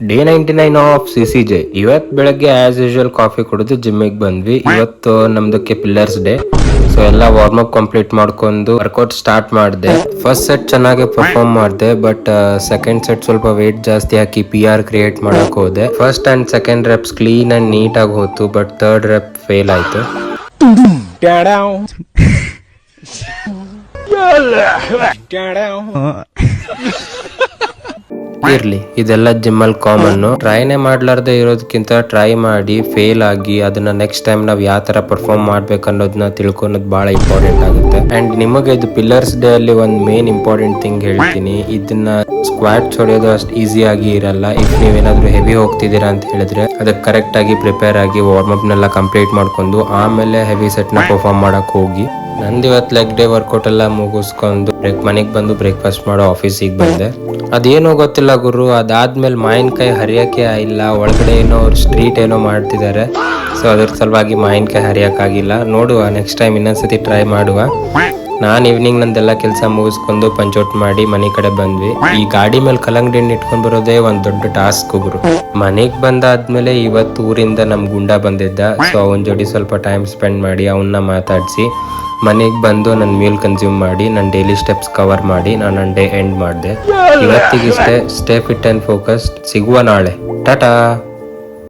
Day 99 of CCJ. ಇವತ್ ಬೆಳಗ್ಗೆ as usual coffee ಕುಡಿದು ಜಿಮ್ಮಿಗೆ ಬಂದ್ವಿ. ಇವತ್ತು ನಮ್ದಕ್ಕೆ ಪಿಲ್ಲರ್ಸ್ ಡೇ, ಸೊ ಎಲ್ಲ ವಾರ್ಮ್ ಅಪ್ ಕಂಪ್ಲೀಟ್ ಮಾಡ್ಕೊಂಡು ವರ್ಕೌಟ್ ಸ್ಟಾರ್ಟ್ ಮಾಡಿದೆ. ಫಸ್ಟ್ ಸೆಟ್ ಚೆನ್ನಾಗಿ ಪರ್ಫಾರ್ಮ್ ಮಾಡಿದೆ, ಬಟ್ ಸೆಕೆಂಡ್ ಸೆಟ್ ಸ್ವಲ್ಪ ವೇಟ್ ಜಾಸ್ತಿ ಹಾಕಿ PR ಕ್ರಿಯೇಟ್ ಮಾಡಕ್ ಹೋದೆ. First and second reps clean and neat ಆಗಿ ಹೋಯ್ತು, ಬಟ್ ಥರ್ಡ್ ರೆಪ್ ಫೇಲ್ ಆಯ್ತು. ಇರ್ಲಿ, ಇದೆಲ್ಲ ಜಿಮ್ಮಲ್ಲಿ ಕಾಮನ್. ಟ್ರೈನೇ ಮಾಡ್ಲಾರ್ದೆ ಇರೋದಕ್ಕಿಂತ ಟ್ರೈ ಮಾಡಿ ಫೇಲ್ ಆಗಿ ಅದನ್ನ ನೆಕ್ಸ್ಟ್ ಟೈಮ್ ನಾವ್ ಯಾವ ತರ ಪರ್ಫಾರ್ಮ್ ಮಾಡ್ಬೇಕು ಅನ್ನೋದನ್ನ ತಿಳ್ಕೊಳೋದು ಬಹಳ ಇಂಪಾರ್ಟೆಂಟ್ ಆಗುತ್ತೆ. ಅಂಡ್ ನಿಮಗೆ ಇದು ಪಿಲ್ಲರ್ಸ್ ಡೇ ಅಲ್ಲಿ ಒಂದು ಮೇನ್ ಇಂಪಾರ್ಟೆಂಟ್ ಥಿಂಗ್ ಹೇಳ್ತೀನಿ. ಇದನ್ನ ಸ್ಕ್ವಾಟ್ಸ್ ಹೊಡೆಯೋದು ಅಷ್ಟು ಈಸಿ ಆಗಿ ಇರಲ್ಲ. ಇಫ್ ನೀವೇನಾದ್ರೂ ಹೆವಿ ಹೋಗ್ತಿದ್ದೀರಾ ಅಂತ ಹೇಳಿದ್ರೆ ಅದಕ್ಕೆ ಕರೆಕ್ಟ್ ಆಗಿ ಪ್ರಿಪೇರ್ ಆಗಿ ವಾರ್ಮ್ ಅಪ್ ನೆಲ್ಲ ಕಂಪ್ಲೀಟ್ ಮಾಡ್ಕೊಂಡು ಆಮೇಲೆ ಹೆವಿ ಸೆಟ್ ನ ಪರ್ಫಾರ್ಮ್ ಮಾಡಕ್ ಹೋಗಿ. ನಂದು ಇವತ್ತು ಲೆಗ್ ಡೇ ವರ್ಕೌಟ್ ಎಲ್ಲ ಮುಗಿಸ್ಕೊಂಡು ಮನೆಗೆ ಬಂದು ಬ್ರೇಕ್ಫಾಸ್ಟ್ ಮಾಡೋ ಆಫೀಸಿಗೆ ಬಂದೆ. ಅದೇನೋ ಗೊತ್ತಿಲ್ಲ ಗುರು, ಅದಾದ್ಮೇಲೆ ಮಾವಿನಕಾಯಿ ಹರಿಯಕ್ಕೆ ಇಲ್ಲ. ಒಳಗಡೆ ಏನೋ ಅವ್ರು ಸ್ಟ್ರೀಟ್ ಏನೋ ಮಾಡ್ತಿದ್ದಾರೆ, ಸೊ ಅದ್ರ ಸಲುವಾಗಿ ಮಾವಿನಕಾಯಿ ಹರಿಯಕ್ಕಾಗಿಲ್ಲ. ನೋಡುವ, ನೆಕ್ಸ್ಟ್ ಟೈಮ್ ಇನ್ನೊಂದ್ಸತಿ ಟ್ರೈ ಮಾಡುವ. ನಾನು ಈವ್ನಿಂಗ್ ನಂದೆಲ್ಲ ಕೆಲಸ ಮುಗಿಸ್ಕೊಂಡು ಪಂಚೌಟ್ ಮಾಡಿ ಮನೆ ಕಡೆ ಬಂದ್ವಿ. ಈ ಗಾಡಿ ಮೇಲೆ ಕಲ್ಲಂಗಡಿ ಹಣ್ಣು ಇಟ್ಕೊಂಡ್ ಬರೋದೇ ಒಂದ್ ದೊಡ್ಡ ಟಾಸ್ಕ್ ಗುರು. ಮನೆಗ್ ಬಂದಾದ್ಮೇಲೆ ಇವತ್ತು ಊರಿಂದ ನಮ್ ಗುಂಡ ಬಂದಿದ್ದ, ಸೊ ಅವನ ಜೋಡಿ ಸ್ವಲ್ಪ ಟೈಮ್ ಸ್ಪೆಂಡ್ ಮಾಡಿ ಅವನ್ನ ಮಾತಾಡಿಸಿ ಮನೆಗೆ ಬಂದು ನನ್ನ ಮೀಲ್ ಕನ್ಸ್ಯೂಮ್ ಮಾಡಿ ನನ್ನ ಡೈಲಿ ಸ್ಟೆಪ್ಸ್ ಕವರ್ ಮಾಡಿ ನಾನು ನನ್ನ ಡೇ ಎಂಡ್ ಮಾಡಿದೆ. ಇವತ್ತಿಗಿಷ್ಟೇ. Stay fit and focused. ಸಿಗುವ ನಾಳೆ. ಟಾಟಾ.